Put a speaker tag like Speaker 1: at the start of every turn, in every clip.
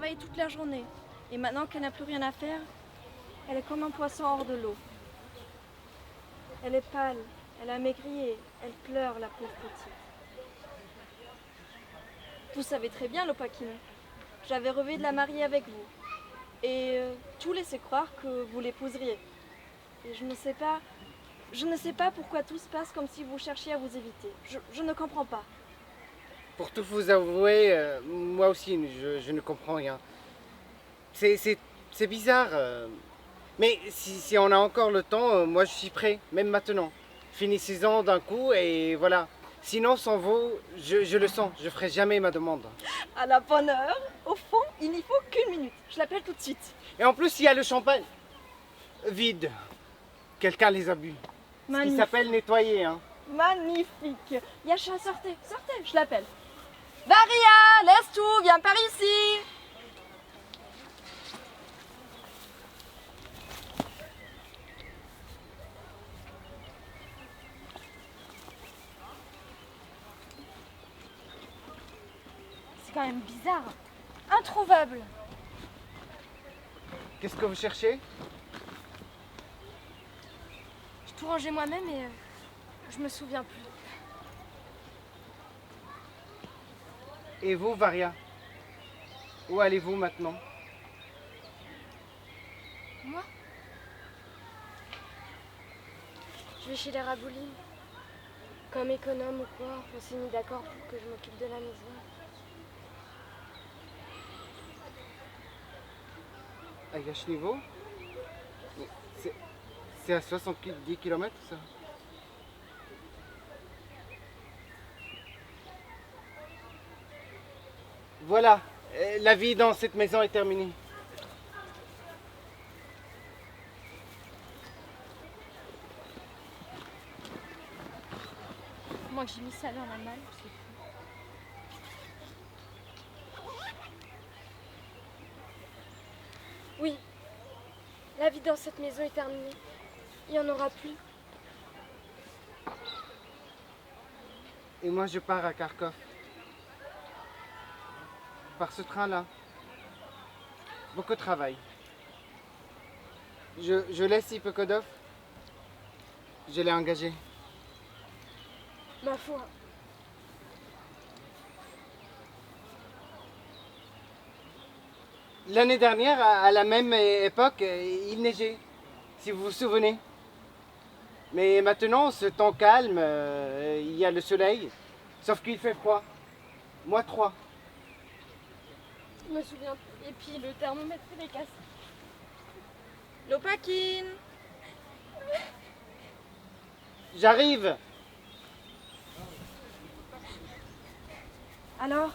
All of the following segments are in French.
Speaker 1: travaillé toute la journée. Et maintenant qu'elle n'a plus rien à faire, elle est comme un poisson hors de l'eau. Elle est pâle, elle a maigri et elle pleure, la pauvre petite. Vous savez très bien, Lopakhin, j'avais rêvé de la marier avec vous. Et tout laissait croire que vous l'épouseriez. Et je ne sais pas pourquoi tout se passe comme si vous cherchiez à vous éviter. Je ne comprends pas.
Speaker 2: Pour tout vous avouer, moi aussi, je ne comprends rien. C'est bizarre. Mais si on a encore le temps, moi je suis prêt, même maintenant. Finissez-en d'un coup et voilà. Sinon, sans vous, je le sens, je ferai jamais ma demande.
Speaker 1: À la bonne heure, au fond, il n'y faut qu'une minute. Je l'appelle tout de suite.
Speaker 2: Et en plus, il y a le champagne vide. Quelqu'un les a bu. Ce qui
Speaker 1: Magnifique.
Speaker 2: s'appelle nettoyer, hein.
Speaker 1: Magnifique. Yacha, sortez, je l'appelle. Varia, laisse tout, viens par ici. C'est quand même bizarre. Introuvable.
Speaker 2: Qu'est-ce que vous cherchez?
Speaker 1: J'ai tout rangé moi-même et je me souviens plus.
Speaker 2: Et vous, Varia? Où allez-vous maintenant?
Speaker 1: Moi? Je vais chez les Raboulines. Comme économe ou quoi, on s'est mis d'accord pour que je m'occupe de la maison.
Speaker 2: À Gachniveau? C'est à 70 km ça? Voilà, la vie dans cette maison est terminée.
Speaker 1: Moi que j'ai mis ça dans la malle, je sais plus. Oui, la vie dans cette maison est terminée. Il n'y en aura plus.
Speaker 2: Et moi je pars à Kharkov. Par ce train-là. Beaucoup de travail. Je laisse Hippocodov. Je l'ai engagé.
Speaker 1: Ma foi.
Speaker 2: L'année dernière, à la même époque, il neigeait, si vous vous souvenez. Mais maintenant, ce temps calme, il y a le soleil, sauf qu'il fait froid. Moi, 3.
Speaker 1: Je me souviens plus. Et puis le thermomètre, il est cassé. Lopakhin.
Speaker 2: J'arrive.
Speaker 1: Alors?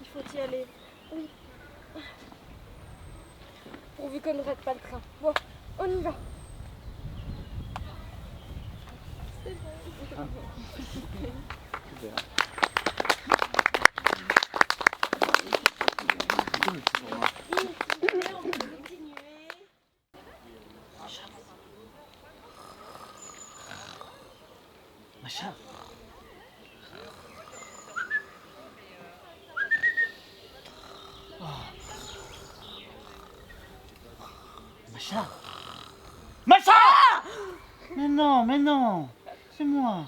Speaker 1: Il faut y aller. Oui. Pourvu qu'on ne rate pas le train. Bon, on y va. C'est bon. On peut continuer.
Speaker 3: Macha. Macha. Macha. Mais non, c'est moi.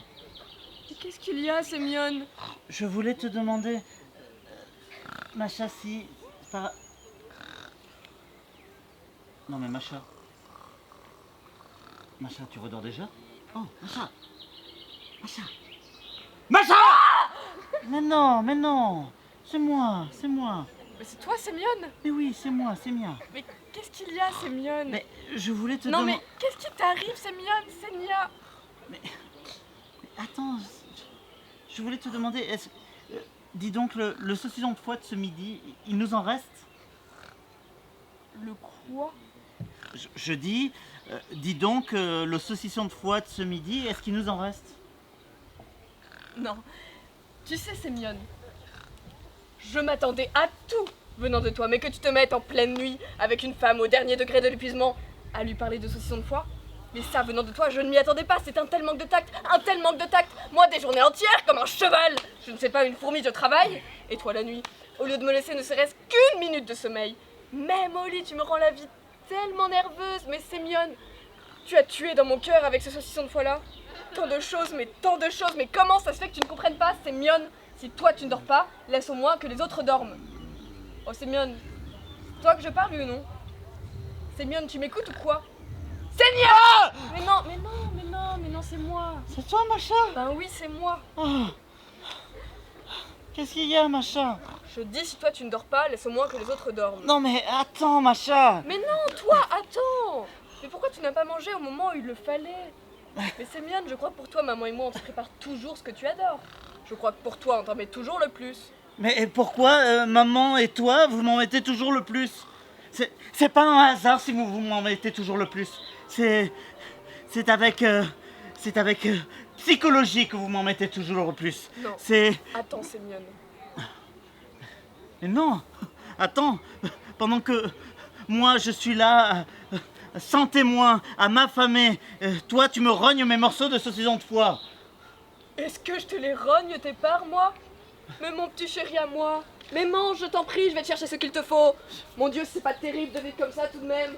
Speaker 1: Qu'est-ce qu'il y a, Semyon?
Speaker 3: Je voulais te demander, Macha, si par... Non mais Macha. Macha, tu redors déjà? Oh, Macha. Macha. Macha. Mais non, c'est moi.
Speaker 1: Mais c'est toi, Semyon?
Speaker 3: Mais oui, c'est moi, c'est Mia.
Speaker 1: Mais qu'est-ce qu'il y a, Semyon?
Speaker 3: Mais je voulais te
Speaker 1: Non
Speaker 3: demander...
Speaker 1: mais qu'est-ce qui t'arrive, Semyon? Senia?
Speaker 3: Mais attends, je voulais te demander, dis donc, le saucisson de foie de ce midi, il nous en reste?
Speaker 1: Le quoi?
Speaker 3: Je dis, dis donc, le saucisson de foie de ce midi, est-ce qu'il nous en reste?
Speaker 1: Non. Tu sais, Semyon, je m'attendais à tout venant de toi, mais que tu te mettes en pleine nuit avec une femme au dernier degré de l'épuisement à lui parler de saucisson de foie,
Speaker 4: Mais ça, venant de toi, je ne m'y attendais pas. C'est un tel manque de tact, un tel manque de tact. Moi, des journées entières, comme un cheval. Je ne sais pas, une fourmi, je travaille. Et toi, la nuit, au lieu de me laisser ne serait-ce qu'une minute de sommeil. Même au lit, tu me rends la vie tellement nerveuse. Mais Sémione, tu as tué dans mon cœur avec ce saucisson de foie-là. Tant de choses, mais comment ça se fait que tu ne comprennes pas, Sémione? Si toi, tu ne dors pas, laisse au moins que les autres dorment. Oh, Sémione, c'est toi que je parle, ou non? Sémione, tu m'écoutes ou quoi? Seigneur! Mais non, c'est moi.
Speaker 3: C'est toi, Macha?
Speaker 4: Ben oui, c'est moi.
Speaker 3: Oh. Qu'est-ce qu'il y a, Macha?
Speaker 4: Je dis, si toi tu ne dors pas, laisse au moins que les autres dorment.
Speaker 3: Non mais attends, Macha!
Speaker 4: Mais non, toi, attends! Mais pourquoi tu n'as pas mangé au moment où il le fallait? Mais Sémione, je crois que pour toi, maman et moi, on te prépare toujours ce que tu adores. Je crois que pour toi, on t'en met toujours le plus.
Speaker 3: Mais pourquoi maman et toi, vous m'en mettez toujours le plus? C'est pas un hasard si vous m'en mettez toujours le plus. C'est avec psychologie que vous m'en mettez toujours le plus.
Speaker 4: Non.
Speaker 3: C'est...
Speaker 4: Attends, Sémione.
Speaker 3: Mais non, attends, pendant que moi je suis là, sans témoin, à m'affamer, toi tu me rognes mes morceaux de saucisson de foie.
Speaker 4: Est-ce que je te les rogne tes parts, moi? Mais mon petit chéri à moi. Mais mange, je t'en prie, je vais te chercher ce qu'il te faut. Mon Dieu, c'est pas terrible de vivre comme ça tout de même.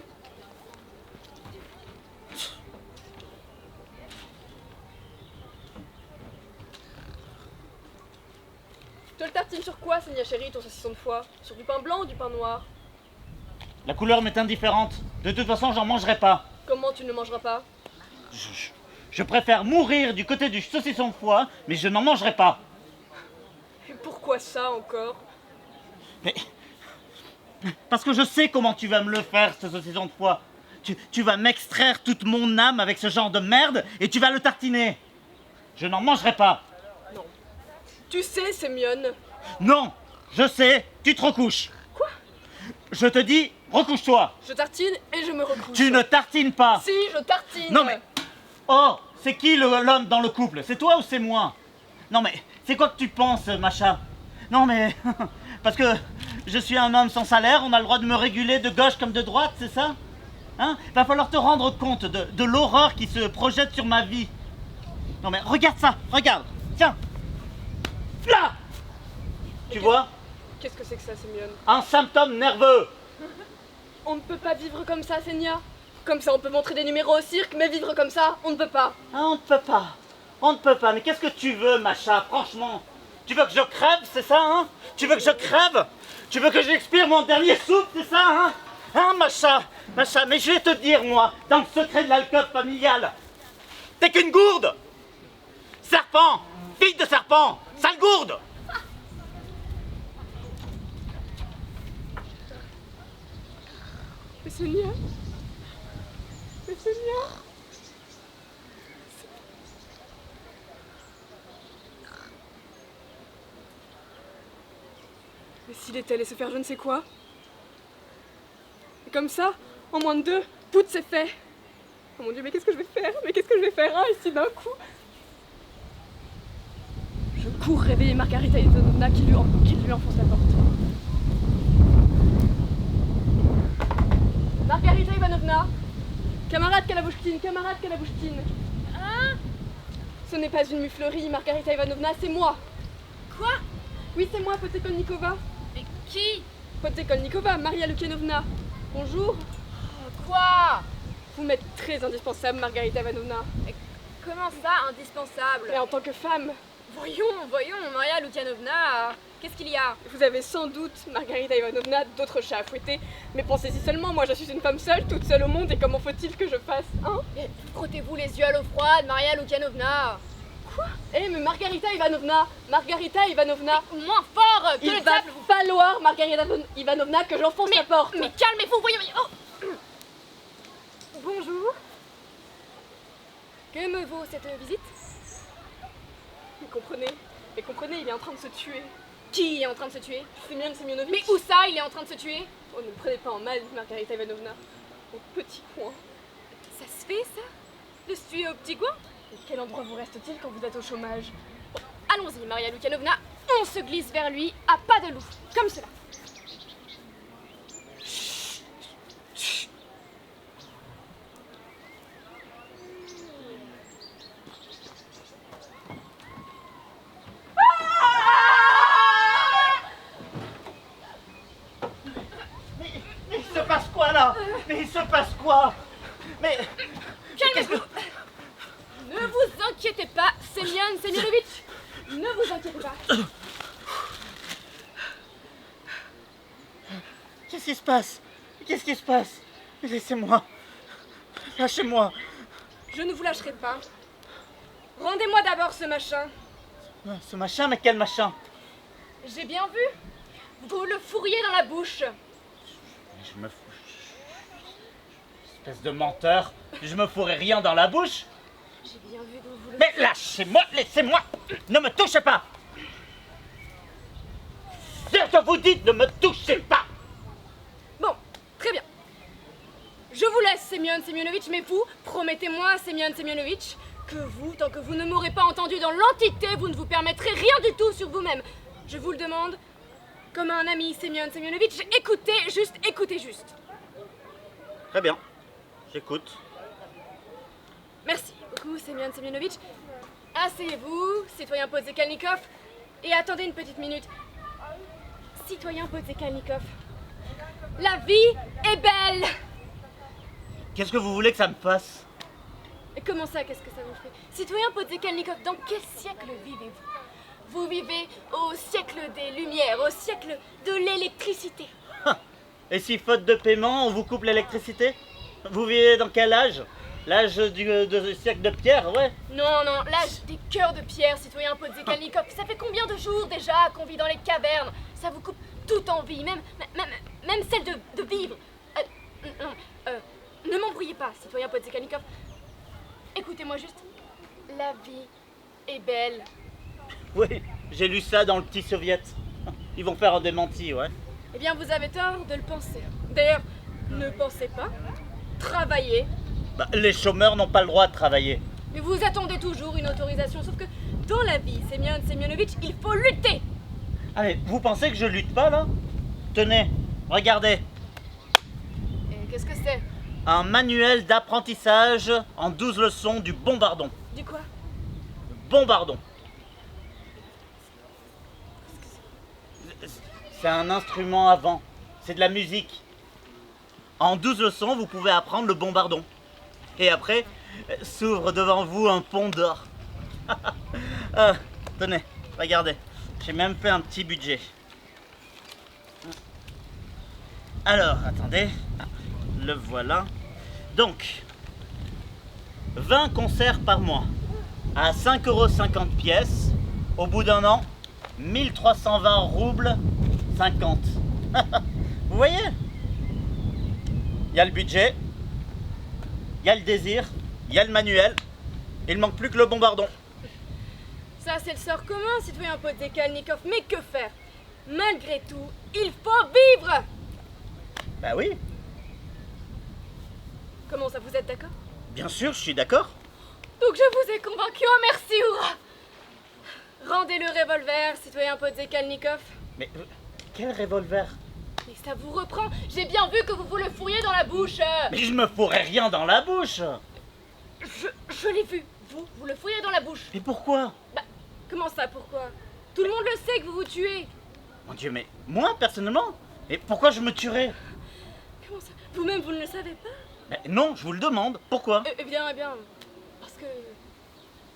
Speaker 4: Tu le tartines sur quoi, Seigneur chéri, ton saucisson de foie? Sur du pain blanc ou du pain noir?
Speaker 3: La couleur m'est indifférente, de toute façon j'en mangerai pas.
Speaker 4: Comment tu ne le mangeras pas?
Speaker 3: Je préfère mourir du côté du saucisson de foie, mais je n'en mangerai pas.
Speaker 4: Et pourquoi ça encore?
Speaker 3: Mais... Parce que je sais comment tu vas me le faire, ce saucisson de foie. Tu vas m'extraire toute mon âme avec ce genre de merde et tu vas le tartiner. Je n'en mangerai pas.
Speaker 4: Non. Tu sais, Sémione.
Speaker 3: Non, je sais, tu te recouches.
Speaker 4: Quoi?
Speaker 3: Je te dis, recouche-toi.
Speaker 4: Je tartine et je me recouche.
Speaker 3: Tu ne tartines pas.
Speaker 4: Si, je tartine.
Speaker 3: Non mais... Oh, c'est qui l'homme dans le couple? C'est toi ou c'est moi? Non mais, c'est quoi que tu penses, Macha? Non mais... Parce que je suis un homme sans salaire, on a le droit de me réguler de gauche comme de droite, c'est ça? Hein? Va falloir te rendre compte de l'horreur qui se projette sur ma vie. Non mais regarde ça, regarde, tiens. Là! Tu vois?
Speaker 4: Qu'est-ce que c'est que ça, Sémione?
Speaker 3: Un symptôme nerveux.
Speaker 4: On ne peut pas vivre comme ça, Seigneur. Comme ça, on peut montrer des numéros au cirque, mais vivre comme ça, on ne peut pas.
Speaker 3: Ah, on ne peut pas. On ne peut pas. Mais qu'est-ce que tu veux, Macha, franchement? Tu veux que je crève, c'est ça, hein? Tu veux que je crève? Tu veux que j'expire mon dernier souffle, c'est ça, hein? Hein, Macha? Macha, mais je vais te dire, moi, dans le secret de l'alcôve familiale, t'es qu'une gourde! Serpent! Fille de serpent! Sale gourde!
Speaker 4: Mais Seigneur? Mais Seigneur? Mais s'il est allé se faire je ne sais quoi? Et comme ça, en moins de 2, tout s'est fait. Oh mon Dieu, mais qu'est-ce que je vais faire? Mais qu'est-ce que je vais faire, hein, ici d'un coup? Je cours réveiller Margarita Ivanovna qui lui enfonce la porte. Margarita Ivanovna! Camarade Kalabouchtine, camarade Kalabouchtine! Hein? Ce n'est pas une muflerie, Margarita Ivanovna, c'est moi! Quoi? Oui, c'est moi, Potekolnikova.
Speaker 5: Mais qui?
Speaker 4: Potekolnikova, Maria Lukianovna. Bonjour.
Speaker 5: Quoi?
Speaker 4: Vous m'êtes très indispensable, Margarita Ivanovna.
Speaker 5: Comment ça, indispensable?
Speaker 4: Et en tant que femme,
Speaker 5: Voyons, Maria Lukianovna, qu'est-ce qu'il y a?
Speaker 4: vous avez sans doute, Margarita Ivanovna, d'autres chats à fouetter. Mais pensez-y seulement, moi je suis une femme seule, toute seule au monde, et comment faut-il que je fasse, hein?
Speaker 5: Frottez-vous les yeux à l'eau froide, Maria Lukianovna.
Speaker 4: Quoi? Eh, mais Margarita Ivanovna,
Speaker 5: Moins fort que
Speaker 4: il
Speaker 5: le
Speaker 4: va
Speaker 5: diable.
Speaker 4: falloir, Margarita Ivanovna, que j'enfonce la porte.
Speaker 5: Mais calmez-vous, voyons. Oh.
Speaker 4: Bonjour.
Speaker 5: Que me vaut cette visite?
Speaker 4: Mais comprenez, il est en train de se tuer.
Speaker 5: Qui est en train de se tuer?
Speaker 4: Sémione Semionovitch.
Speaker 5: Mais où ça, il est en train de se tuer?
Speaker 4: Oh, ne me prenez pas en mal, Margarita Ivanovna. Au petit coin.
Speaker 5: Ça se fait, ça? De se tuer au petit coin?
Speaker 4: Et quel endroit vous reste-t-il quand vous êtes au chômage?
Speaker 5: Allons-y, Maria Lukianovna, on se glisse vers lui à pas de loup, comme cela.
Speaker 3: se passe quoi? Mais...
Speaker 5: Calmez-vous. Ne vous inquiétez pas, Semyon Semyonovitch. Ne vous inquiétez pas.
Speaker 3: Qu'est-ce qui se passe? Qu'est-ce qui se passe? Laissez-moi. Lâchez-moi.
Speaker 4: Je ne vous lâcherai pas. Rendez-moi d'abord ce machin.
Speaker 3: Ce machin, mais quel machin?
Speaker 4: J'ai bien vu. Vous le fourriez dans la bouche.
Speaker 3: Je me fous. Espèce de menteur. Je me fourrais rien dans la bouche.
Speaker 4: J'ai bien vu que vous le...
Speaker 3: Mais lâchez-moi, laissez-moi. Ne me touchez pas. Je vous dis, ne me touchez pas.
Speaker 4: Bon, très bien. Je vous laisse, Semyon Semyonovitch, mais vous, promettez-moi, Semyon Semyonovitch, que vous, tant que vous ne m'aurez pas entendu dans l'entité, vous ne vous permettrez rien du tout sur vous-même. Je vous le demande, comme un ami, Semyon Semyonovitch, écoutez juste.
Speaker 3: Très bien. J'écoute.
Speaker 4: Merci beaucoup, Semyon Semyonovitch. Asseyez-vous, citoyen Podzekalnikov, et attendez une petite minute. Citoyen Podzekalnikov, la vie est belle.
Speaker 3: Qu'est-ce que vous voulez que ça me fasse?
Speaker 4: Et comment ça, qu'est-ce que ça vous fait? Citoyen Podzekalnikov, dans quel siècle vivez-vous? Vous vivez au siècle des Lumières, au siècle de l'électricité.
Speaker 3: Et si faute de paiement, on vous coupe l'électricité? Vous vivez dans quel âge? L'âge du siècle de pierre, ouais.
Speaker 4: Non, l'âge des cœurs de pierre, citoyen Podzekalnikov. Ça fait combien de jours déjà qu'on vit dans les cavernes? Ça vous coupe toute envie, même celle de vivre. Ne m'embrouillez pas, citoyen Podzekalnikov. Écoutez-moi juste. La vie est belle.
Speaker 3: Oui, j'ai lu ça dans le petit soviet. Ils vont faire un démenti, ouais.
Speaker 4: Eh bien, vous avez tort de le penser. D'ailleurs, ne pensez pas. Travaillez.
Speaker 3: Bah, les chômeurs n'ont pas le droit de travailler.
Speaker 4: Mais vous attendez toujours une autorisation. Sauf que dans la vie, Semyon Semyonovitch, il faut lutter.
Speaker 3: Allez, vous pensez que je lutte pas, là? Tenez, regardez.
Speaker 4: Et qu'est-ce que c'est?
Speaker 3: Un manuel d'apprentissage en 12 leçons du bombardon.
Speaker 4: Du quoi?
Speaker 3: Bombardon. C'est un instrument à vent. C'est de la musique. En 12 leçons, vous pouvez apprendre le bombardon. Et après, s'ouvre devant vous un pont d'or. Tenez, regardez. J'ai même fait un petit budget. Alors, attendez. Le voilà. Donc, 20 concerts par mois. À 5,50 € pièce. Au bout d'un an, 1320 roubles 50. Vous voyez? Il y a le budget, il y a le désir, il y a le manuel, il ne manque plus que le bombardon.
Speaker 4: Ça, c'est le sort commun, citoyen Podzekalnikov. Mais que faire? Malgré tout, il faut vivre.
Speaker 3: Bah oui,
Speaker 4: Comment ça, vous êtes d'accord?
Speaker 3: bien sûr, je suis d'accord.
Speaker 4: Donc je vous ai convaincu, oh merci, hurrah! Rendez le revolver, citoyen Podzekalnikov.
Speaker 3: Mais quel revolver?
Speaker 4: Mais ça vous reprend. J'ai bien vu que vous le fourriez dans la bouche.
Speaker 3: Mais je me fourrais rien dans la bouche.
Speaker 4: Je l'ai vu. Vous le fourriez dans la bouche.
Speaker 3: Mais pourquoi?
Speaker 4: Bah, comment ça, pourquoi? Tout le monde le sait que vous vous tuez.
Speaker 3: Mon Dieu, mais moi, personnellement? Et pourquoi je me tuerais?
Speaker 4: Comment ça? Vous-même, vous ne le savez pas?
Speaker 3: Mais non, je vous le demande. Pourquoi?
Speaker 4: Eh bien, parce que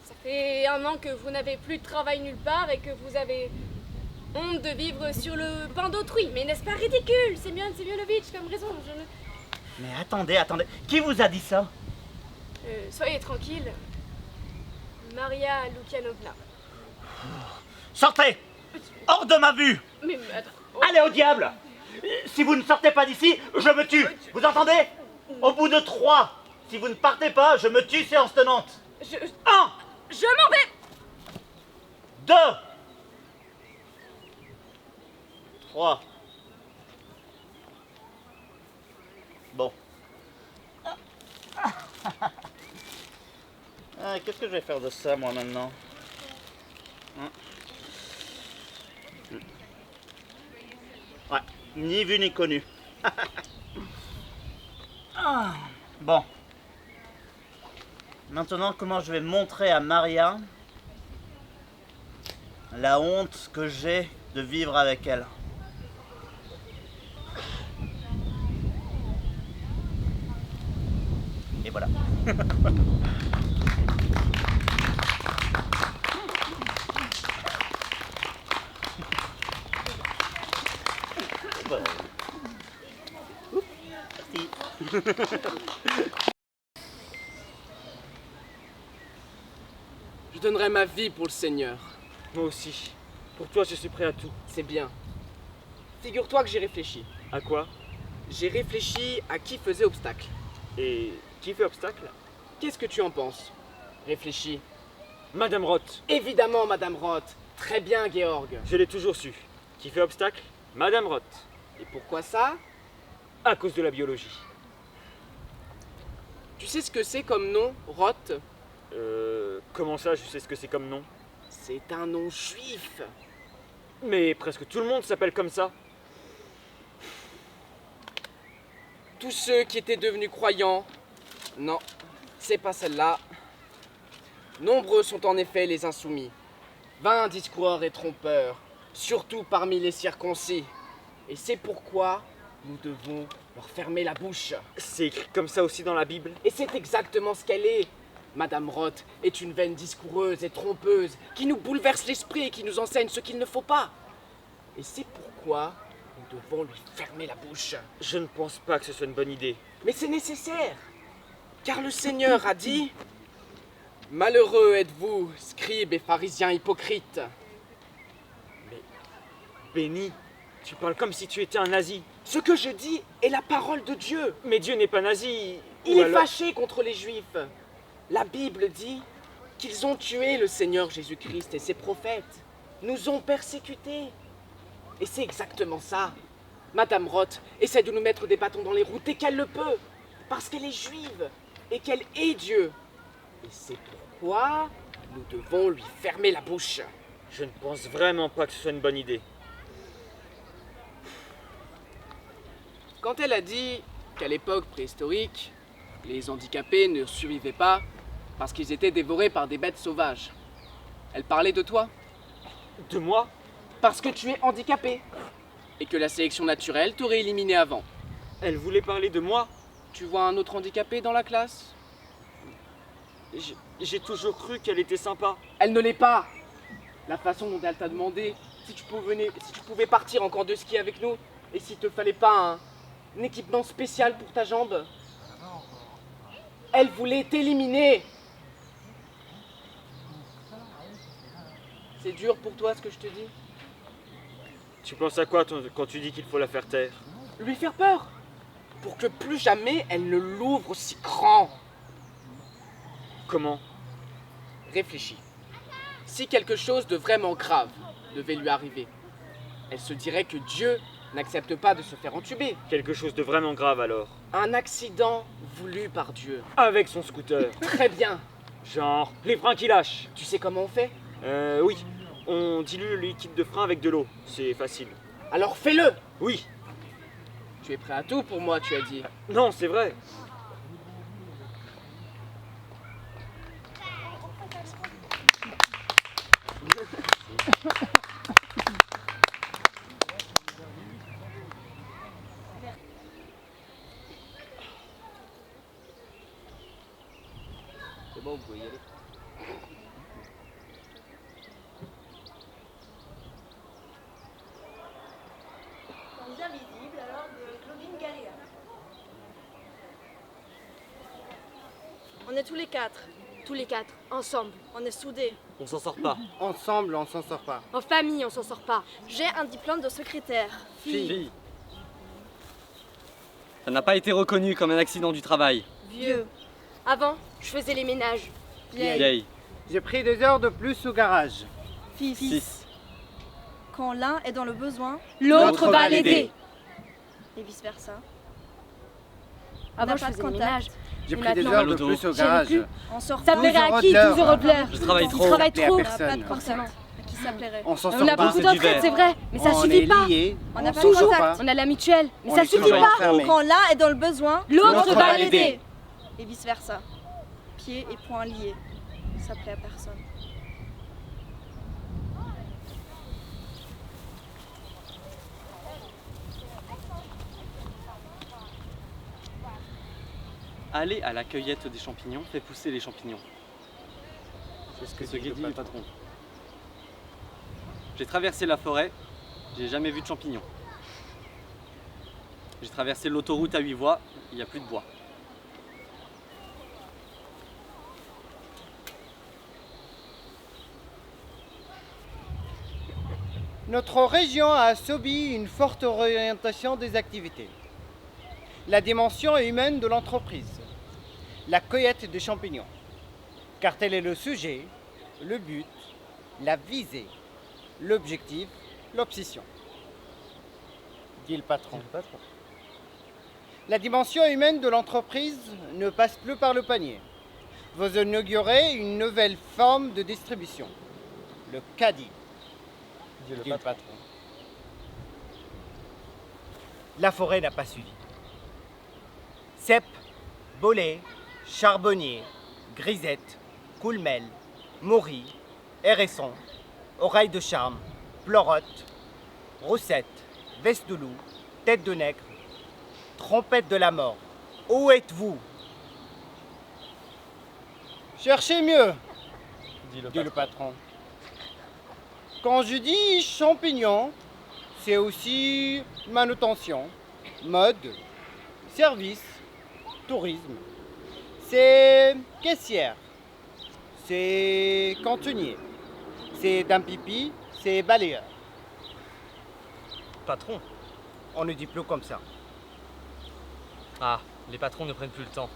Speaker 4: ça fait un an que vous n'avez plus de travail nulle part et que vous avez honte de vivre sur le pain d'autrui. Mais n'est-ce pas ridicule? Semyon Semyonovitch comme raison.
Speaker 3: Mais attendez. Qui vous a dit ça?
Speaker 4: Soyez tranquille. Maria Lukianovna.
Speaker 3: Sortez! Hors de ma vue!
Speaker 4: Mais attends.
Speaker 3: Allez au diable! Si vous ne sortez pas d'ici, je me tue! Vous entendez? Au bout de 3, si vous ne partez pas, je me tue, séance tenante. 1,
Speaker 4: Je m'en vais!
Speaker 3: 2, 3. Bon. Qu'est-ce que je vais faire de ça, moi, maintenant? Ouais, ni vu ni connu. Bon. Maintenant, comment je vais montrer à Maria la honte que j'ai de vivre avec elle?
Speaker 6: Je donnerais ma vie pour le Seigneur.
Speaker 7: Moi aussi. Pour toi, je suis prêt à tout.
Speaker 6: C'est bien. Figure-toi que j'ai réfléchi.
Speaker 7: À quoi?
Speaker 6: J'ai réfléchi à qui faisait obstacle.
Speaker 7: Et qui fait obstacle?
Speaker 6: Qu'est-ce que tu en penses? Réfléchis.
Speaker 7: Madame Roth.
Speaker 6: Évidemment, Madame Roth. Très bien, Georg.
Speaker 7: Je l'ai toujours su. Qui fait obstacle? Madame Roth.
Speaker 6: Et pourquoi ça?
Speaker 7: À cause de la biologie.
Speaker 6: Tu sais ce que c'est comme nom, Roth?
Speaker 7: Comment ça, je sais ce que c'est comme nom?
Speaker 6: C'est un nom juif.
Speaker 7: Mais presque tout le monde s'appelle comme ça.
Speaker 6: Tous ceux qui étaient devenus croyants. Non, c'est pas celle-là. Nombreux sont en effet les insoumis. Vains discoureurs et trompeurs, surtout parmi les circoncis. Et c'est pourquoi nous devons leur fermer la bouche.
Speaker 7: C'est écrit comme ça aussi dans la Bible.
Speaker 6: Et c'est exactement ce qu'elle est. Madame Roth est une vaine discoureuse et trompeuse qui nous bouleverse l'esprit et qui nous enseigne ce qu'il ne faut pas. Et c'est pourquoi nous devons lui fermer la bouche.
Speaker 7: Je ne pense pas que ce soit une bonne idée.
Speaker 6: Mais c'est nécessaire, car le Seigneur a dit « Malheureux êtes-vous, scribes et pharisiens hypocrites !»
Speaker 7: Béni, tu parles comme si tu étais un nazi.
Speaker 6: Ce que je dis est la parole de Dieu.
Speaker 7: Mais Dieu n'est pas nazi.
Speaker 6: Il
Speaker 7: Ou
Speaker 6: est
Speaker 7: alors-
Speaker 6: fâché contre les Juifs. La Bible dit qu'ils ont tué le Seigneur Jésus-Christ et ses prophètes, nous ont persécutés. Et c'est exactement ça. Madame Roth essaie de nous mettre des bâtons dans les roues dès qu'elle le peut, parce qu'elle est juive et qu'elle est Dieu. Et c'est pourquoi nous devons lui fermer la bouche.
Speaker 7: Je ne pense vraiment pas que ce soit une bonne idée.
Speaker 6: Quand elle a dit qu'à l'époque préhistorique, les handicapés ne survivaient pas parce qu'ils étaient dévorés par des bêtes sauvages, elle parlait de toi.
Speaker 7: De moi?
Speaker 6: Parce que tu es handicapé et que la sélection naturelle t'aurait éliminé avant.
Speaker 7: Elle voulait parler de moi?
Speaker 6: Tu vois un autre handicapé dans la classe?
Speaker 7: J'ai toujours cru qu'elle était sympa.
Speaker 6: Elle ne l'est pas. La façon dont elle t'a demandé si tu pouvais partir en camp de ski avec nous et s'il te fallait pas un équipement spécial pour ta jambe. Elle voulait t'éliminer. C'est dur pour toi ce que je te dis?
Speaker 7: Tu penses à quoi quand tu dis qu'il faut la faire taire?
Speaker 6: Lui faire peur, pour que plus jamais elle ne l'ouvre aussi grand.
Speaker 7: Comment?
Speaker 6: Réfléchis. Si quelque chose de vraiment grave devait lui arriver, elle se dirait que Dieu n'accepte pas de se faire entuber.
Speaker 7: Quelque chose de vraiment grave alors.
Speaker 6: Un accident voulu par Dieu.
Speaker 7: Avec son scooter.
Speaker 6: Très bien.
Speaker 7: Genre, les freins qui lâchent.
Speaker 6: Tu sais comment on fait?
Speaker 7: Oui. On dilue le liquide de frein avec de l'eau. C'est facile.
Speaker 6: Alors fais-le.
Speaker 7: Oui.
Speaker 6: Tu es prêt à tout pour moi, tu as dit.
Speaker 7: Non, c'est vrai.
Speaker 6: C'est bon, vous pouvez y aller.
Speaker 1: Invisible alors de Claudine Galéa. On est tous les quatre.
Speaker 5: Tous les quatre, ensemble.
Speaker 1: On est soudés.
Speaker 7: On s'en sort pas.
Speaker 2: Ensemble, on s'en sort pas.
Speaker 5: En famille, on s'en sort pas.
Speaker 1: J'ai un diplôme de secrétaire.
Speaker 8: Fille. Ça n'a pas été reconnu comme un accident du travail.
Speaker 1: Vieux.
Speaker 5: Avant, je faisais les ménages.
Speaker 8: Vieille.
Speaker 2: J'ai pris 2 heures de plus au garage.
Speaker 1: Fils.
Speaker 8: Fils.
Speaker 1: Quand l'un est dans le besoin,
Speaker 5: L'autre va l'aider.
Speaker 1: et vice versa.
Speaker 5: Avant,
Speaker 1: n'a
Speaker 5: je
Speaker 1: pas de
Speaker 5: faisais les
Speaker 1: contact.
Speaker 5: ménages.
Speaker 2: J'ai
Speaker 5: Et
Speaker 2: pris des
Speaker 5: maintenant,
Speaker 2: heures de
Speaker 8: l'auto.
Speaker 2: plus au
Speaker 5: J'aime
Speaker 2: garage.
Speaker 5: plus.
Speaker 1: On sort
Speaker 5: Ça
Speaker 2: 12
Speaker 5: plairait à
Speaker 2: euros
Speaker 5: qui
Speaker 2: de l'heure.
Speaker 5: 12 euros de l'heure?
Speaker 8: Je travaille
Speaker 5: Il
Speaker 8: trop.
Speaker 5: travaille
Speaker 2: Plaît à
Speaker 5: trop.
Speaker 2: personne.
Speaker 1: forcément. À qui ça plairait?
Speaker 2: On s'en
Speaker 5: On
Speaker 2: sort
Speaker 5: a
Speaker 2: pas.
Speaker 5: beaucoup
Speaker 8: c'est du
Speaker 5: d'entraide,
Speaker 8: verre.
Speaker 5: c'est vrai, mais ça
Speaker 2: On
Speaker 5: suffit
Speaker 2: est
Speaker 5: pas.
Speaker 2: liés.
Speaker 1: On n'a pas
Speaker 2: s'en
Speaker 1: de
Speaker 2: sort
Speaker 1: contact.
Speaker 2: pas.
Speaker 5: On a la mutuelle, mais
Speaker 2: On
Speaker 5: ça
Speaker 2: est
Speaker 5: suffit
Speaker 2: toujours
Speaker 5: pas.
Speaker 2: enfermés.
Speaker 1: Quand l'un est dans le besoin,
Speaker 5: L'autre va
Speaker 8: l'aider.
Speaker 5: l'aider.
Speaker 1: et vice versa. Pieds et poings liés. Ça plaît à personne.
Speaker 8: Aller à la cueillette des champignons fait pousser les champignons.
Speaker 2: C'est ce
Speaker 8: C'est ce qu'il dit le patron. J'ai traversé la forêt, j'ai jamais vu de champignons. J'ai traversé l'autoroute à 8 voies, il n'y a plus de bois.
Speaker 2: Notre région a subi une forte orientation des activités. La dimension humaine de l'entreprise, la cueillette de champignons. Car tel est le sujet, le but, la visée, l'objectif, l'obsession. Dit le patron. La dimension humaine de l'entreprise ne passe plus par le panier. Vous inaugurez une nouvelle forme de distribution, le caddie. Dit le patron. La forêt n'a pas suivi. Cèpe, bolet, charbonnier, grisette, coulmel, maury, hérisson, oreille de charme, pleurote, roussette, veste de loup, tête de nègre, trompette de la mort. Où êtes-vous? Cherchez mieux, dit le patron. Quand je dis champignons, c'est aussi manutention, mode, service, tourisme. C'est caissière, c'est cantinier, c'est d'un pipi, c'est balayeur.
Speaker 8: Patron?
Speaker 2: On ne dit plus comme ça.
Speaker 8: Ah, les patrons ne prennent plus le temps.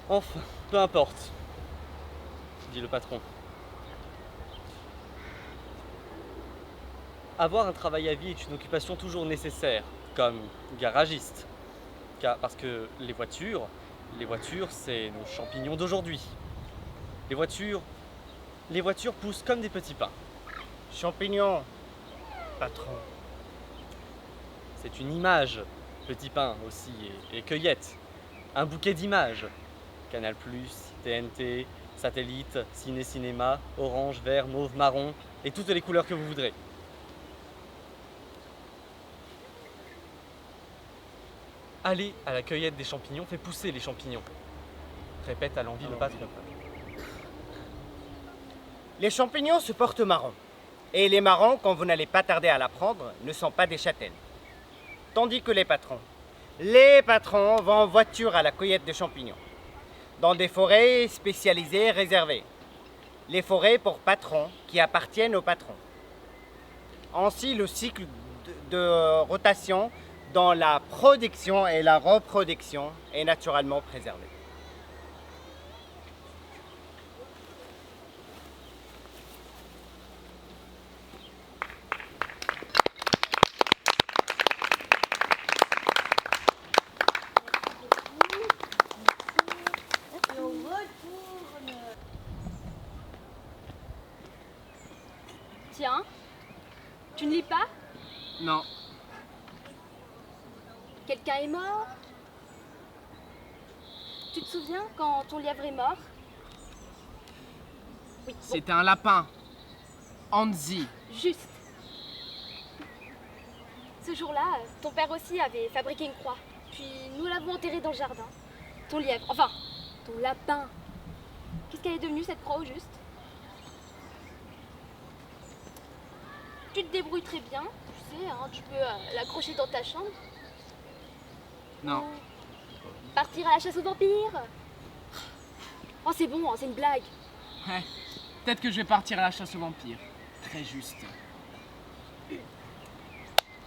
Speaker 8: Enfin, peu importe, dit le patron. Avoir un travail à vie est une occupation toujours nécessaire, comme garagiste. Parce que les voitures, c'est nos champignons d'aujourd'hui. Les voitures poussent comme des petits pains.
Speaker 2: Champignons, patron.
Speaker 8: C'est une image, petit pain aussi, et cueillette. Un bouquet d'images. Canal+, TNT, Satellite, Ciné Cinéma, orange, vert, mauve, marron, et toutes les couleurs que vous voudrez. Aller à la cueillette des champignons fait pousser les champignons. Répète à l'envie le patron.
Speaker 2: Les champignons se portent marron. Et les marrons, quand vous n'allez pas tarder à l'apprendre, ne sont pas des châtaignes. Tandis que les patrons vont en voiture à la cueillette de champignons, dans des forêts spécialisées et réservées. Les forêts pour patrons qui appartiennent aux patrons. Ainsi, le cycle de rotation dans la production et la reproduction est naturellement préservé.
Speaker 5: Tiens, tu ne lis pas?
Speaker 6: Non.
Speaker 5: Quelqu'un est mort? Tu te souviens quand ton lièvre est mort? Oui, bon,
Speaker 6: C'était un lapin. Anzi.
Speaker 5: juste. Ce jour-là, ton père aussi avait fabriqué une croix. Puis nous l'avons enterré dans le jardin. Ton lièvre, enfin, ton lapin. Qu'est-ce qu'elle est devenue cette croix au juste? Tu te débrouilles très bien, tu sais, hein, tu peux l'accrocher dans ta chambre.
Speaker 6: Non.
Speaker 5: Partir à la chasse aux vampires. Oh c'est bon, hein, c'est une blague.
Speaker 6: Ouais. Peut-être que je vais partir à la chasse aux vampires. Très juste.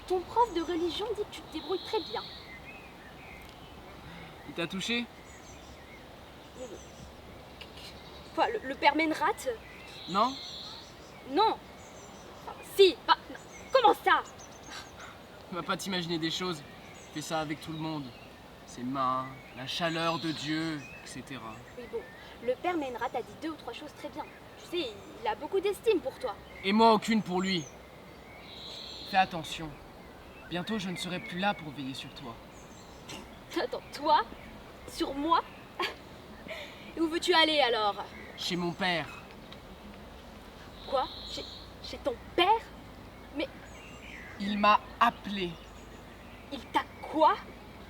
Speaker 5: Ton prof de religion dit que tu te débrouilles très bien.
Speaker 6: Il t'a touché?
Speaker 5: Quoi, le père Menrat?
Speaker 6: Non?
Speaker 5: Non. Enfin, si, bah, non. Comment ça?
Speaker 6: Tu vas pas t'imaginer des choses. Fais ça avec tout le monde. Ses mains, la chaleur de Dieu, etc.
Speaker 5: Oui bon, le père Menrat a dit 2 ou 3 choses très bien. Tu sais, il a beaucoup d'estime pour toi.
Speaker 6: Et moi, aucune pour lui. Fais attention. Bientôt, je ne serai plus là pour veiller sur toi.
Speaker 5: Attends, toi? Sur moi? Et où veux-tu aller alors?
Speaker 6: Chez mon père.
Speaker 5: Quoi? Chez ton père? Mais
Speaker 6: Il m'a appelé.
Speaker 5: il t'a quoi? Quoi?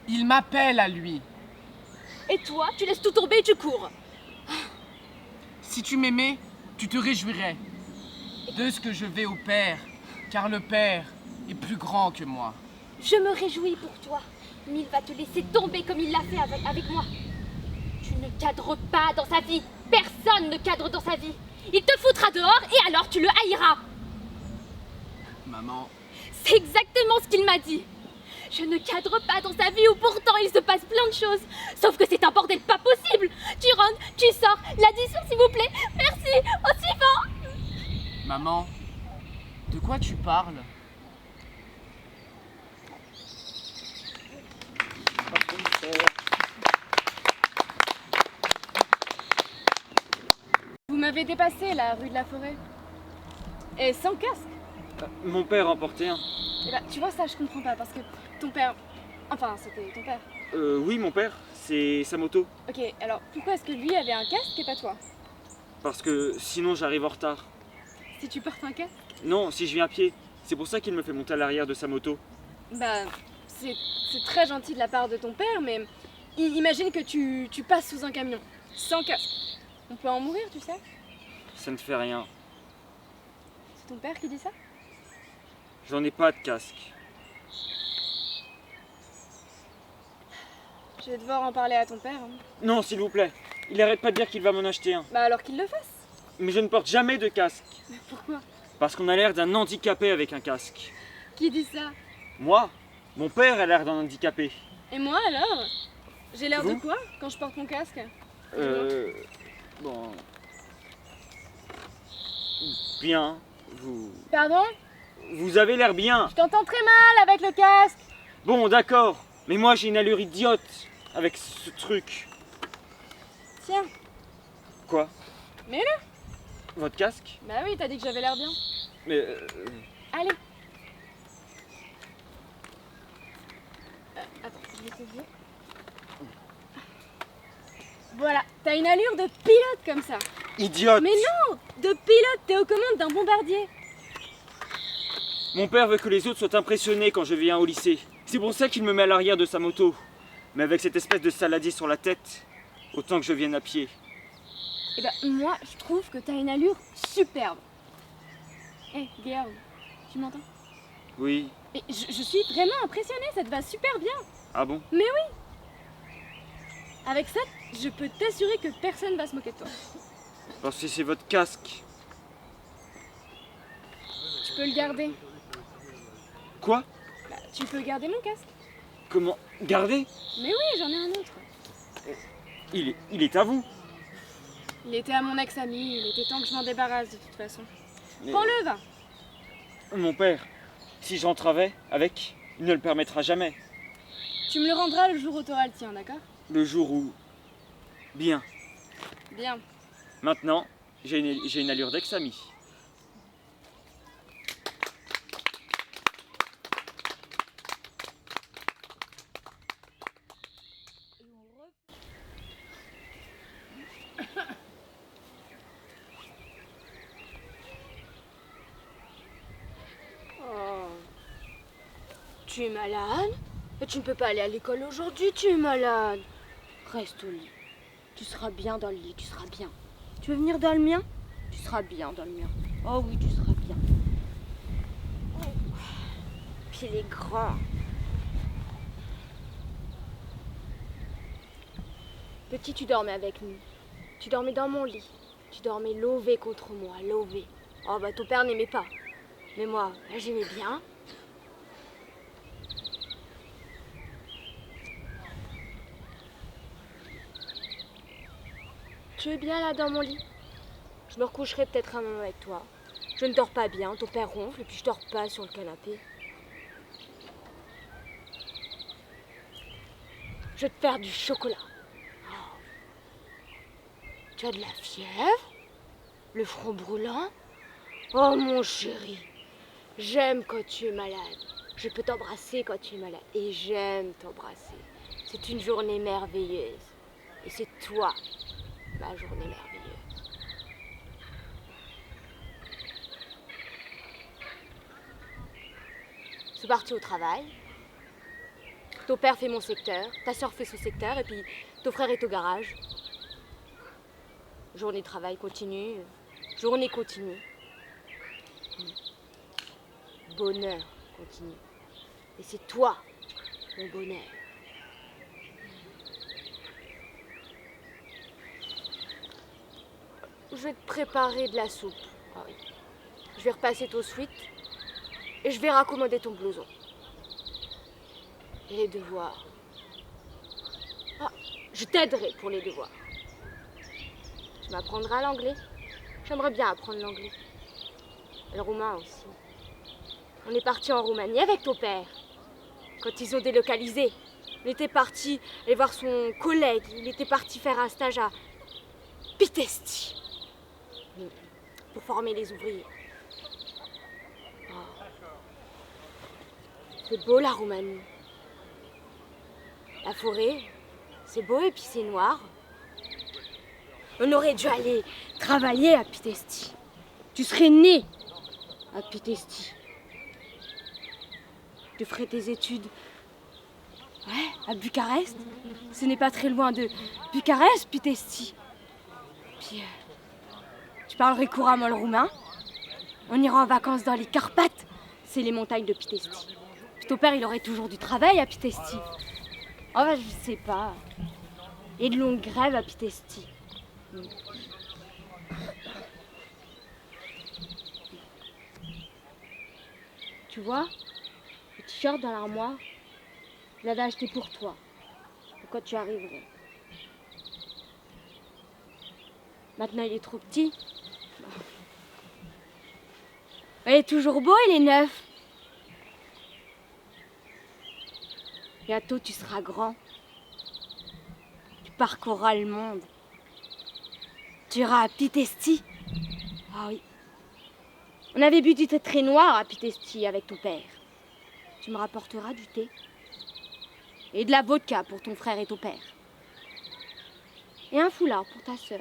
Speaker 6: Il m'appelle à lui.
Speaker 5: Et toi, tu laisses tout tomber et tu cours.
Speaker 6: Si tu m'aimais, tu te réjouirais de ce que je vais au Père, car le Père est plus grand que moi.
Speaker 5: Je me réjouis pour toi, mais il va te laisser tomber comme il l'a fait avec moi. Tu ne cadres pas dans sa vie. Personne ne cadre dans sa vie. Il te foutra dehors et alors tu le haïras.
Speaker 6: Maman,
Speaker 5: C'est exactement ce qu'il m'a dit. Je ne cadre pas dans sa vie où pourtant il se passe plein de choses. Sauf que c'est un bordel pas possible. Tu rentres, tu sors. L'addition s'il vous plaît. Merci. Au suivant.
Speaker 6: maman, de quoi tu parles?
Speaker 9: Vous m'avez dépassé la rue de la Forêt. Et sans casque.
Speaker 7: Mon père en portait un.
Speaker 9: Et bah, tu vois, ça je comprends pas parce que ton père. Enfin, c'était ton père.
Speaker 7: Oui, mon père, c'est sa moto.
Speaker 9: Ok, alors pourquoi est-ce que lui avait un casque et pas toi?
Speaker 7: Parce que sinon j'arrive en retard.
Speaker 9: Si tu portes un casque?
Speaker 7: Non, si je viens à pied. C'est pour ça qu'il me fait monter à l'arrière de sa moto.
Speaker 9: Bah, c'est très gentil de la part de ton père, mais imagine que tu passes sous un camion, sans casque. On peut en mourir, tu sais?
Speaker 7: Ça ne fait rien.
Speaker 9: C'est ton père qui dit ça?
Speaker 7: J'en ai pas de casque.
Speaker 9: Je vais devoir en parler à ton père. Hein.
Speaker 7: Non, s'il vous plaît. Il arrête pas de dire qu'il va m'en acheter un.
Speaker 9: Bah alors qu'il le fasse.
Speaker 7: Mais je ne porte jamais de casque.
Speaker 9: Mais pourquoi?
Speaker 7: Parce qu'on a l'air d'un handicapé avec un casque.
Speaker 9: Qui dit ça?
Speaker 7: Moi, mon père a l'air d'un handicapé.
Speaker 9: Et moi alors? J'ai l'air de
Speaker 7: Vous
Speaker 9: quoi quand je porte mon casque?
Speaker 7: Bon. Bien.
Speaker 9: Pardon?
Speaker 7: Vous avez l'air bien.
Speaker 9: Je t'entends très mal avec le casque.
Speaker 7: Bon, d'accord. Mais moi, j'ai une allure idiote avec ce truc.
Speaker 9: Tiens,
Speaker 7: Quoi?
Speaker 9: Mets-le.
Speaker 7: Votre casque?
Speaker 9: Bah oui, t'as dit que j'avais l'air bien.
Speaker 7: Mais.
Speaker 9: Allez. Attends, je vais te dire. Voilà, t'as une allure de pilote comme ça.
Speaker 7: Idiote!
Speaker 9: Mais non, de pilote, t'es aux commandes d'un bombardier.
Speaker 7: Mon père veut que les autres soient impressionnés quand je viens au lycée. C'est pour ça qu'il me met à l'arrière de sa moto. Mais avec cette espèce de saladier sur la tête, autant que je vienne à pied.
Speaker 9: Et bah moi, je trouve que t'as une allure superbe. Hé, Guillaume, tu m'entends?
Speaker 7: Oui.
Speaker 9: Et je suis vraiment impressionnée, ça te va super bien.
Speaker 7: Ah bon?
Speaker 9: Mais oui. Avec ça, je peux t'assurer que personne va se moquer de toi.
Speaker 7: Parce que c'est votre casque.
Speaker 9: Tu peux le garder.
Speaker 7: Quoi?
Speaker 9: Bah, tu peux garder mon casque.
Speaker 7: Comment? Gardez?
Speaker 9: Mais oui, j'en ai un autre.
Speaker 7: Il est à vous.
Speaker 9: Il était à mon ex-ami, il était temps que je m'en débarrasse de toute façon.
Speaker 7: Mais-
Speaker 9: Prends-le, va.
Speaker 7: Mon père, si j'entravais avec, il ne le permettra jamais.
Speaker 9: Tu me le rendras le jour où t'auras le tien, d'accord?
Speaker 7: Le jour où... Bien.
Speaker 9: Bien.
Speaker 7: Maintenant, j'ai une allure d'ex-ami.
Speaker 5: Oh. Tu es malade? Et tu ne peux pas aller à l'école aujourd'hui, tu es malade. Reste au lit. Tu seras bien dans le lit, tu seras bien. Tu veux venir dans le mien? Tu seras bien dans le mien. Oh oui, tu seras bien. Oh. Puis il est grand. Petit, tu dormais avec nous. Tu dormais dans mon lit. Tu dormais lové contre moi, lové. Oh bah ton père n'aimait pas. Mais moi, là, j'aimais bien. Tu es bien là dans mon lit? Je me recoucherai peut-être un moment avec toi. Je ne dors pas bien, ton père ronfle et puis je dors pas sur le canapé. Je vais te faire du chocolat. Oh. Tu as de la fièvre? Le front brûlant? Oh mon chéri, j'aime quand tu es malade. Je peux t'embrasser quand tu es malade. Et j'aime t'embrasser. C'est une journée merveilleuse. Et c'est toi, ma journée merveilleuse. Je suis partie au travail. Ton père fait mon secteur, ta soeur fait son secteur, et puis ton frère est au garage. Journée de travail continue, journée continue. Bonheur continue. Et c'est toi, mon bonheur. Je vais te préparer de la soupe. Ah oui. Je vais repasser ton sweat et je vais raccommoder ton blouson. Et les devoirs. Ah, je t'aiderai pour les devoirs. Tu m'apprendras l'anglais. J'aimerais bien apprendre l'anglais. Et le roumain aussi. On est parti en Roumanie avec ton père. Quand ils ont délocalisé, il était parti aller voir son collègue. Il était parti faire un stage à Pitești pour former les ouvriers. Oh. C'est beau la Roumanie. La forêt, c'est beau et puis c'est noir. On aurait dû aller travailler à Pitești. Tu serais né à Pitești. Tu ferais tes études à Bucarest. Ce n'est pas très loin de Bucarest, Pitești. Puis tu parlerais couramment le roumain. On ira en vacances dans les Carpates. C'est les montagnes de Pitești. Puis ton père, il aurait toujours du travail à Pitești. Oh bah, je sais pas. Et de longues grèves à Pitești. Tu vois, le t-shirt dans l'armoire, je l'avais acheté pour toi, quand tu arriverais. Maintenant, il est trop petit. Il est toujours beau, il est neuf. Bientôt, tu seras grand. Tu parcourras le monde. Tu iras à Pitești. Ah oui. On avait bu du thé très noir à Pitești avec ton père. Tu me rapporteras du thé. Et de la vodka pour ton frère et ton père. Et un foulard pour ta sœur.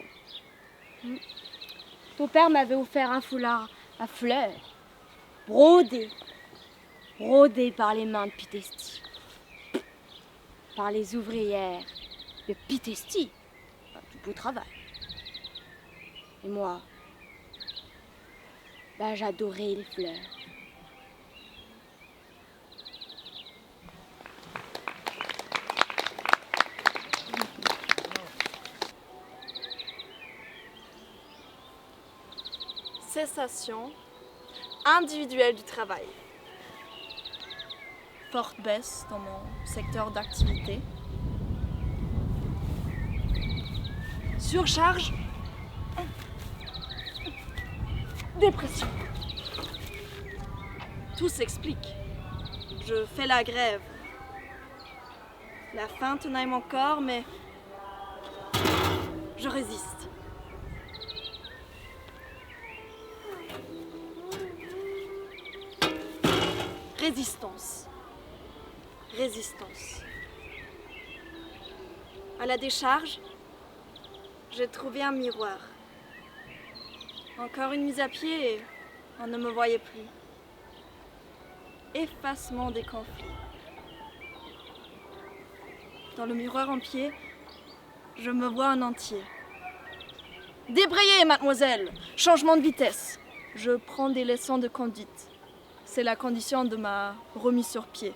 Speaker 5: Ton père m'avait offert un foulard à fleurs. Brodé. Brodé par les mains de Pitești. Par les ouvrières de Pitești. Du beau travail. Et moi, j'adorais les fleurs.
Speaker 1: Cessation individuelle du travail. Forte baisse dans mon secteur d'activité. Surcharge. Dépression. Tout s'explique. Je fais la grève. La faim tenaille mon corps, mais je résiste. Résistance. Résistance. À la décharge, j'ai trouvé un miroir. Encore une mise à pied et on ne me voyait plus. Effacement des conflits. Dans le miroir en pied, je me vois en entier. Débrayez, mademoiselle! Changement de vitesse. Je prends des leçons de conduite. C'est la condition de ma remise sur pied.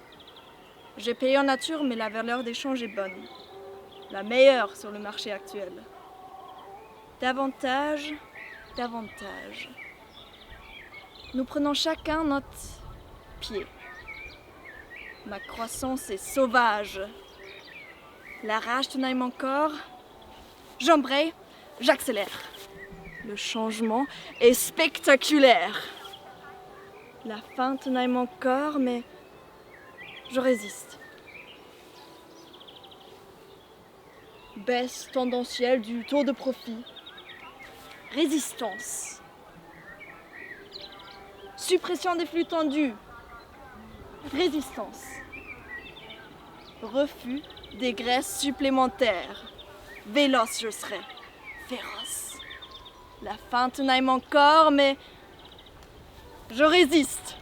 Speaker 1: J'ai payé en nature, mais la valeur d'échange est bonne. La meilleure sur le marché actuel. Davantage. Nous prenons chacun notre pied. Ma croissance est sauvage. La rage tenaille mon corps. J'embraye, j'accélère. Le changement est spectaculaire. La faim tenaille mon corps, mais je résiste. Baisse tendancielle du taux de profit. Résistance. Suppression des flux tendus. Résistance. Refus des graisses supplémentaires. Véloce je serai. Féroce. La faim tenaille mon corps, mais je résiste.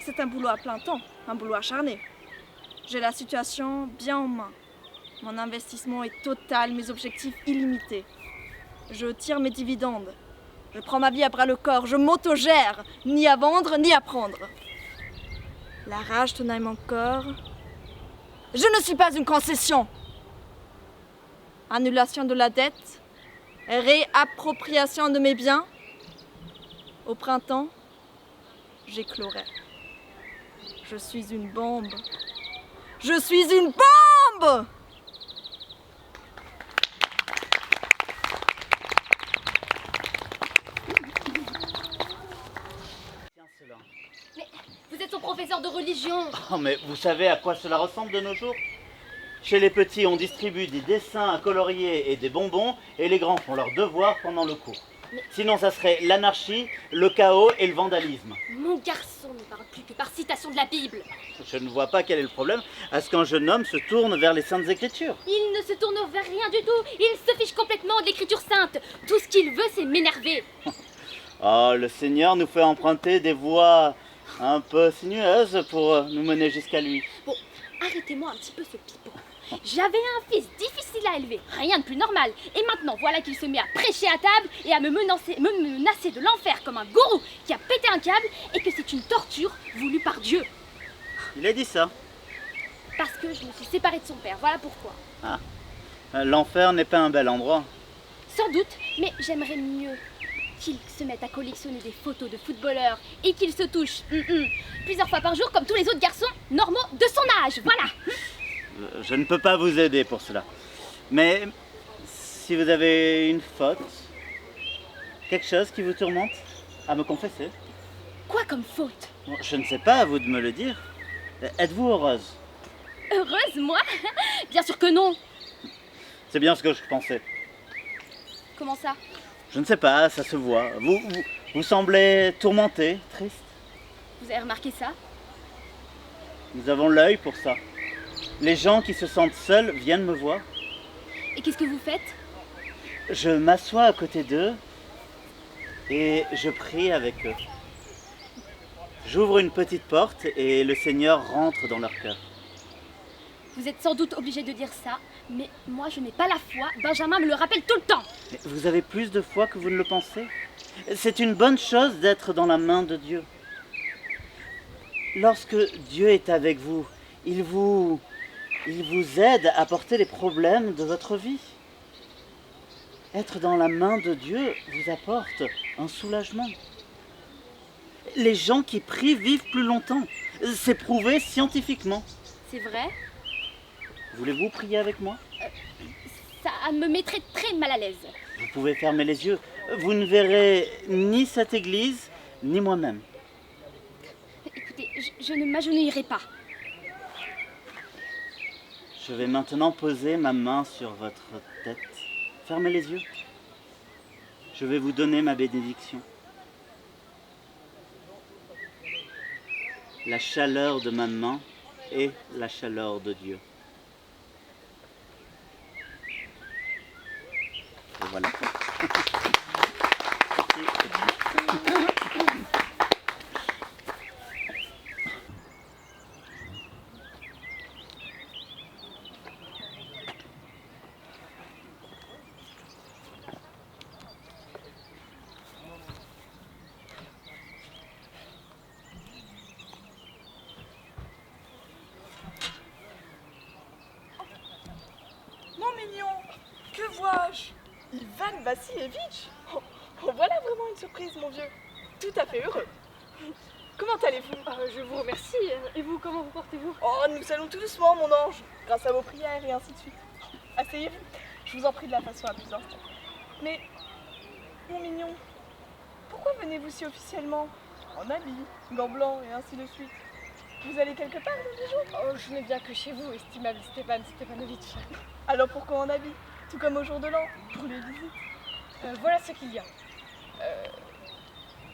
Speaker 1: C'est un boulot à plein temps, un boulot acharné. J'ai la situation bien en main. Mon investissement est total, mes objectifs illimités. Je tire mes dividendes. Je prends ma vie à bras le corps, je m'autogère, ni à vendre, ni à prendre. La rage tenaille mon corps. Je ne suis pas une concession. Annulation de la dette, réappropriation de mes biens. Au printemps, j'éclorai. Je suis une bombe. Je suis une bombe!
Speaker 3: Tiens cela.
Speaker 5: Vous êtes son professeur de religion.
Speaker 3: Oh, mais vous savez à quoi cela ressemble de nos jours? Chez les petits, on distribue des dessins à colorier et des bonbons, et les grands font leur devoir pendant le cours. Sinon, ça serait l'anarchie, le chaos et le vandalisme.
Speaker 5: Mon garçon ne parle plus que par citation de la Bible.
Speaker 3: Je ne vois pas quel est le problème à ce qu'un jeune homme se tourne vers les Saintes Écritures.
Speaker 5: Il ne se tourne vers rien du tout. Il se fiche complètement de l'écriture sainte. Tout ce qu'il veut, c'est m'énerver.
Speaker 3: Oh, le Seigneur nous fait emprunter des voies un peu sinueuses pour nous mener jusqu'à lui.
Speaker 5: Bon, arrêtez-moi un petit peu ce pipeau. J'avais un fils difficile à élever, rien de plus normal. Et maintenant, voilà qu'il se met à prêcher à table et à me menacer de l'enfer comme un gourou qui a pété un câble et que c'est une torture voulue par Dieu.
Speaker 3: Il a dit ça.
Speaker 5: Parce que je me suis séparée de son père, voilà pourquoi.
Speaker 3: Ah, l'enfer n'est pas un bel endroit.
Speaker 5: Sans doute, mais j'aimerais mieux qu'il se mette à collectionner des photos de footballeurs et qu'il se touche plusieurs fois par jour comme tous les autres garçons normaux de son âge, voilà.
Speaker 3: Je ne peux pas vous aider pour cela. Mais si vous avez une faute, quelque chose qui vous tourmente, à me confesser.
Speaker 5: Quoi comme faute?
Speaker 3: Bon, je ne sais pas, à vous de me le dire. Êtes-vous heureuse?
Speaker 5: Heureuse, moi? Bien sûr que non.
Speaker 3: C'est bien ce que je pensais.
Speaker 5: Comment ça?
Speaker 3: Je ne sais pas, ça se voit. Vous semblez tourmentée, triste.
Speaker 5: Vous avez remarqué ça?
Speaker 3: Nous avons l'œil pour ça. Les gens qui se sentent seuls viennent me voir.
Speaker 5: Et qu'est-ce que vous faites?
Speaker 3: Je m'assois à côté d'eux et je prie avec eux. J'ouvre une petite porte et le Seigneur rentre dans leur cœur.
Speaker 5: Vous êtes sans doute obligé de dire ça, mais moi je n'ai pas la foi. Benjamin me le rappelle tout le temps.
Speaker 3: Mais vous avez plus de foi que vous ne le pensez. C'est une bonne chose d'être dans la main de Dieu. Lorsque Dieu est avec vous, il vous aide à porter les problèmes de votre vie. Être dans la main de Dieu vous apporte un soulagement. Les gens qui prient vivent plus longtemps. C'est prouvé scientifiquement.
Speaker 5: C'est vrai?
Speaker 3: Voulez-vous prier avec moi?
Speaker 5: Ça me mettrait très mal à l'aise.
Speaker 3: Vous pouvez fermer les yeux. Vous ne verrez ni cette église, ni moi-même.
Speaker 5: Écoutez, je ne m'agenouillerai pas.
Speaker 3: Je vais maintenant poser ma main sur votre tête. Fermez les yeux. Je vais vous donner ma bénédiction. La chaleur de ma main est la chaleur de Dieu. Et voilà.
Speaker 1: Mon mignon, que vois-je? Ivan Vassilievitch? Oh, voilà vraiment une surprise, mon vieux. Tout à fait heureux. Comment allez-vous?
Speaker 9: Je vous remercie. Et vous, comment vous portez-vous?
Speaker 1: Oh, nous allons tout doucement, mon ange, grâce à vos prières et ainsi de suite. Asseyez-vous, je vous en prie de la façon la plus instable. Mais, mon mignon, pourquoi venez-vous si officiellement? En habit, gants blancs et ainsi de suite. Vous allez quelque part le jour?
Speaker 9: Je ne viens que chez vous, estimable Stepan Stepanovitch.
Speaker 1: Alors pourquoi en habit? Tout comme au jour de l'an, pour les visites.
Speaker 9: Voilà ce qu'il y a.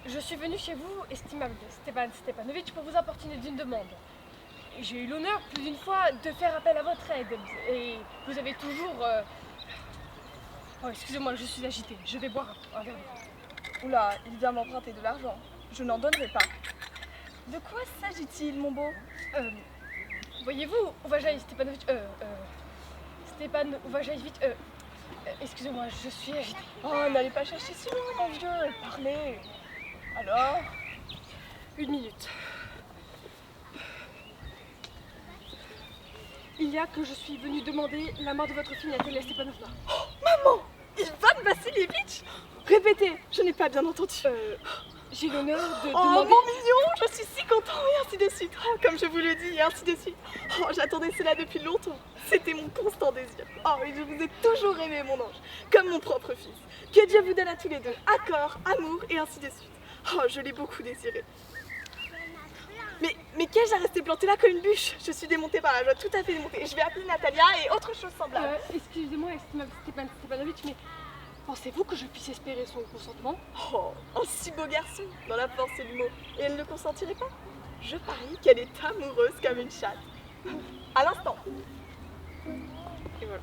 Speaker 9: Je suis venu chez vous, estimable Stepan Stepanovitch, pour vous importuner d'une demande. J'ai eu l'honneur plus d'une fois de faire appel à votre aide. Et vous avez toujours... Oh, excusez-moi, je suis agitée. Je vais boire un verre d'eau.
Speaker 1: Oula, il vient m'emprunter de l'argent. Je n'en donnerai pas. De quoi s'agit-il, mon beau?
Speaker 9: Voyez-vous, Uvajaï Stepanovitch, Stepan Uvajaïvitch, excusez-moi, je suis agitée.
Speaker 1: Oh, n'allez pas chercher si loin, mon vieux, parlez. Alors?
Speaker 9: Une minute. Il y a que je suis venue demander la main de votre fille Natalia Stepanovna.
Speaker 1: Maman! Ivan Vassilievitch! Répétez, je n'ai pas bien entendu.
Speaker 9: J'ai l'honneur de
Speaker 1: Oh,
Speaker 9: demander...
Speaker 1: mon mignon, je suis si content, et ainsi de suite. Oh, comme je vous le dis, et ainsi de suite. Oh, j'attendais cela depuis longtemps. C'était mon constant désir. Oh, et je vous ai toujours aimé, mon ange, comme mon propre fils. Que Dieu vous donne à tous les deux accord, amour, et ainsi de suite. Oh, je l'ai beaucoup désiré. Mais qu'ai-je à rester plantée là comme une bûche? Je suis démontée par la joie, tout à fait démontée. Je vais appeler Natalia et autre chose semblable.
Speaker 9: Excusez-moi, Stepan Stepanovitch, mais pensez-vous que je puisse espérer son consentement?
Speaker 1: Oh, un si beau garçon, dans la force et l'humour. Et elle ne consentirait pas? Je parie qu'elle est amoureuse comme une chatte. À l'instant. Et voilà.